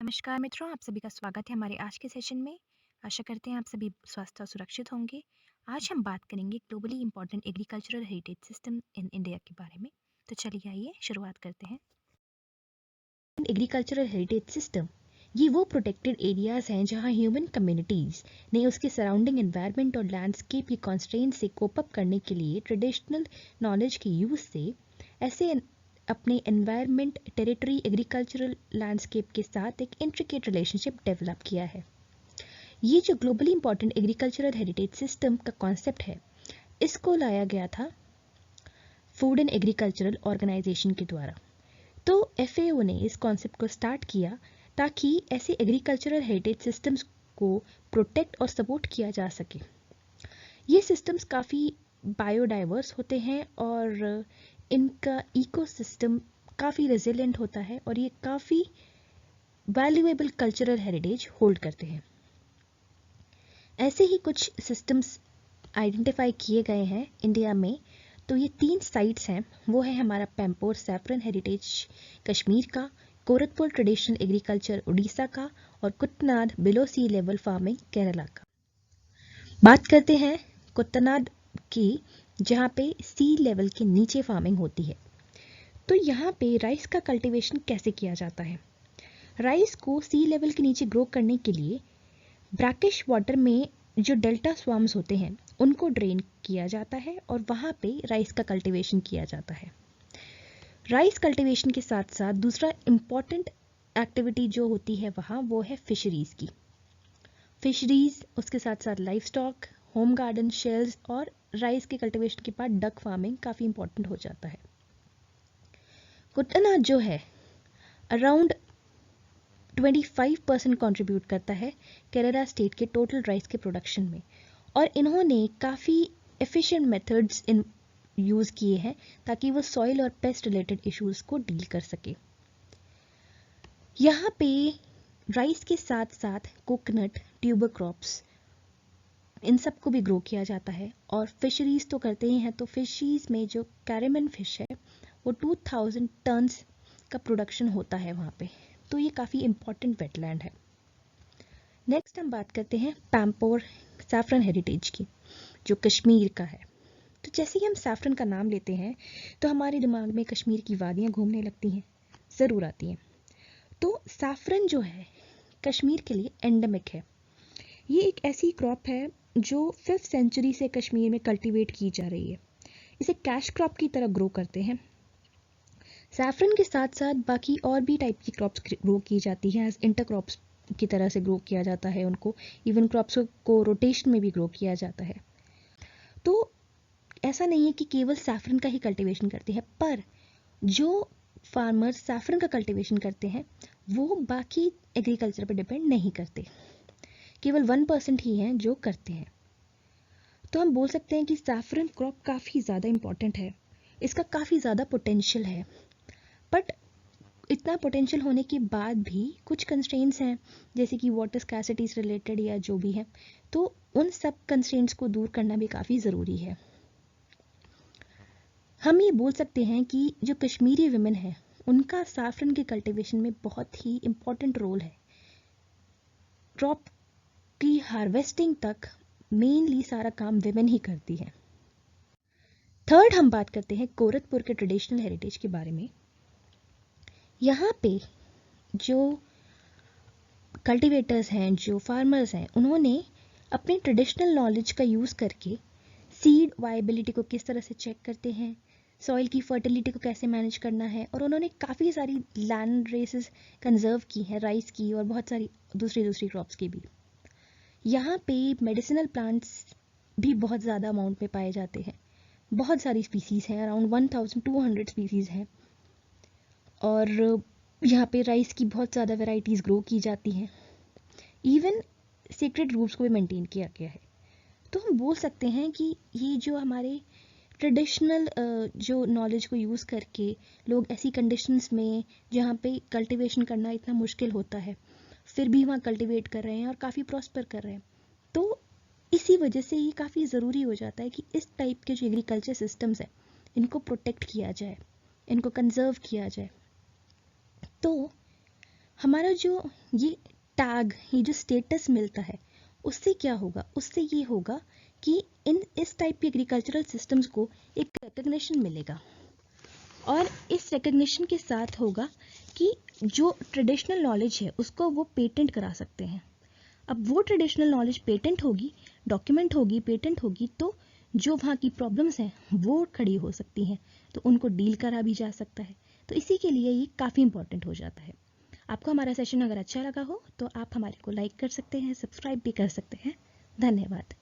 नमस्कार मित्रों, आप सभी का स्वागत है हमारे आज के सेशन में। आशा करते हैं आप सभी स्वस्थ और सुरक्षित होंगे। आज हम बात करेंगे globally important agricultural heritage system in India के बारे में। तो चलिए आइए शुरुआत करते हैं। एग्रीकल्चरल हेरिटेज सिस्टम ये वो प्रोटेक्टेड एरियाज हैं जहां ह्यूमन कम्युनिटीज ने उसके सराउंडिंग एनवायरनमेंट और लैंडस्केप की कॉन्स्ट्रेंट से कोप अप करने के लिए ट्रेडिशनल नॉलेज के यूज से ऐसे अपने एनवायरनमेंट, टेरिटरी, एग्रीकल्चरल लैंडस्केप के साथ एक इंट्रिकेट रिलेशनशिप डेवलप किया है। ये जो globally important agricultural heritage system का कॉन्सेप्ट है, इसको लाया गया था फूड एंड एग्रीकल्चरल ऑर्गेनाइजेशन के द्वारा। तो FAO ने इस कॉन्सेप्ट को स्टार्ट किया ताकि ऐसे एग्रीकल्चरल हेरिटेज सिस्टम्स को प्रोटेक्ट और सपोर्ट किया जा सके। ये सिस्टम्स काफ़ी बायोडाइवर्स होते हैं और इनका इकोसिस्टम काफ़ी रेजिलिएंट होता है और ये काफ़ी वैल्यूएबल कल्चरल हेरिटेज होल्ड करते हैं। ऐसे ही कुछ सिस्टम्स आइडेंटिफाई किए गए हैं इंडिया में। तो ये 3 साइट्स हैं, वो है हमारा पैम्पोर सैफरन हेरिटेज कश्मीर का, गोरखपुर ट्रेडिशनल एग्रीकल्चर उड़ीसा का और कुतनाड बिलो सी लेवल फार्मिंग केरला का। बात करते हैं कुतनाड की, जहाँ पे सी लेवल के नीचे फार्मिंग होती है। तो यहाँ पे राइस का कल्टीवेशन कैसे किया जाता है? राइस को सी लेवल के नीचे ग्रो करने के लिए ब्रैकिश वाटर में जो डेल्टा स्वाम्स होते हैं उनको ड्रेन किया जाता है और वहाँ पे राइस का कल्टीवेशन किया जाता है। राइस कल्टीवेशन के साथ साथ दूसरा इम्पॉर्टेंट एक्टिविटी जो होती है वहाँ, वो है फिशरीज की। फिशरीज, उसके साथ साथ life stock, home garden, shells और राइस के कल्टीवेशन के बाद डक फार्मिंग काफ़ी इंपॉर्टेंट हो जाता है। कुतनाड जो है अराउंड 25% कंट्रीब्यूट करता है केरला स्टेट के टोटल राइस के प्रोडक्शन में, और इन्होंने काफ़ी एफिशिएंट मेथड्स यूज़ किए हैं ताकि वो सॉइल और पेस्ट रिलेटेड इश्यूज को डील कर सके। यहाँ पे राइस के साथ साथ कोकोनट, ट्यूबर क्रॉप्स, इन सब को भी ग्रो किया जाता है। और फिशरीज तो करते ही हैं, तो फिशरीज में जो कैरेमन फिश है वो 2000 टन्स का प्रोडक्शन होता है वहाँ पे। तो ये काफ़ी इंपॉर्टेंट वेटलैंड है। नेक्स्ट हम बात करते हैं पैम्पोर सैफरन हेरिटेज की, जो कश्मीर का है। तो जैसे ही हम सैफरन का नाम लेते हैं तो हमारे दिमाग में कश्मीर की वादियाँ घूमने लगती हैं, ज़रूर आती हैं। तो सैफरन जो है कश्मीर के लिए एंडेमिक है। ये एक ऐसी क्रॉप है जो 5th सेंचुरी से कश्मीर में कल्टीवेट की जा रही है। इसे कैश क्रॉप की तरह ग्रो करते हैं। सैफरन के साथ साथ बाकी और भी टाइप की क्रॉप्स ग्रो की जाती हैं, एज इंटरक्रॉप्स की तरह से ग्रो किया जाता है उनको। इवन क्रॉप्स को रोटेशन में भी ग्रो किया जाता है। तो ऐसा नहीं है कि केवल सैफरन का ही कल्टीवेशन करते हैं, पर जो फार्मर्स सैफरन का कल्टीवेशन करते हैं वो बाकी एग्रीकल्चर पर डिपेंड नहीं करते। केवल 1% ही हैं जो करते हैं। तो हम बोल सकते हैं कि सैफरन क्रॉप काफ़ी ज़्यादा इम्पॉर्टेंट है, इसका काफ़ी ज़्यादा पोटेंशियल है। बट इतना पोटेंशियल होने के बाद भी कुछ कंस्ट्रेंट्स हैं, जैसे कि वाटर स्कैसिटी से रिलेटेड या जो भी है। तो उन सब कंस्ट्रेंट्स को दूर करना भी काफ़ी ज़रूरी है। हम ये बोल सकते हैं कि जो कश्मीरी विमेन है उनका सैफरन के कल्टीवेशन में बहुत ही इम्पॉर्टेंट रोल है। क्रॉप की हार्वेस्टिंग तक मेनली सारा काम विमेन ही करती है। थर्ड हम बात करते हैं गोरखपुर के ट्रेडिशनल हेरिटेज के बारे में। यहाँ पे जो कल्टीवेटर्स हैं, जो फार्मर्स हैं, उन्होंने अपने ट्रेडिशनल नॉलेज का यूज़ करके सीड वायबिलिटी को किस तरह से चेक करते हैं, सॉइल की फर्टिलिटी को कैसे मैनेज करना है, और उन्होंने काफ़ी सारी लैंड रेसेस कंजर्व की हैं, राइस की और बहुत सारी दूसरी क्रॉप्स की भी। यहाँ पे मेडिसिनल प्लांट्स भी बहुत ज़्यादा अमाउंट में पाए जाते हैं। बहुत सारी स्पीसीज़ हैं, अराउंड 1200 स्पीसीज़ हैं। और यहाँ पे राइस की बहुत ज़्यादा वेराइटीज़ ग्रो की जाती हैं। इवन सीक्रेट ग्रुप्स को भी मेंटेन किया गया है। तो हम बोल सकते हैं कि ये जो हमारे ट्रेडिशनल जो नॉलेज को यूज़ करके लोग ऐसी कंडीशंस में जहाँ पे कल्टीवेशन करना इतना मुश्किल होता है, फिर भी वहाँ कल्टीवेट कर रहे हैं और काफ़ी प्रॉस्पर कर रहे हैं। तो इसी वजह से ये काफ़ी ज़रूरी हो जाता है कि इस टाइप के जो एग्रीकल्चर सिस्टम्स हैं इनको प्रोटेक्ट किया जाए, इनको कंजर्व किया जाए। तो हमारा जो ये टैग, ये जो स्टेटस मिलता है, उससे क्या होगा? उससे ये होगा कि इस टाइप के एग्रीकल्चरल सिस्टम्स को एक रिकग्निशन मिलेगा, और इस रिकग्निशन के साथ होगा कि जो ट्रेडिशनल नॉलेज है उसको वो पेटेंट करा सकते हैं। अब वो ट्रेडिशनल नॉलेज पेटेंट होगी, डॉक्यूमेंट होगी, पेटेंट होगी, तो जो वहाँ की प्रॉब्लम्स हैं वो खड़ी हो सकती हैं, तो उनको डील करा भी जा सकता है। तो इसी के लिए ये काफ़ी इंपॉर्टेंट हो जाता है। आपको हमारा सेशन अगर अच्छा लगा हो तो आप हमारे को लाइक कर सकते हैं, सब्सक्राइब भी कर सकते हैं। धन्यवाद।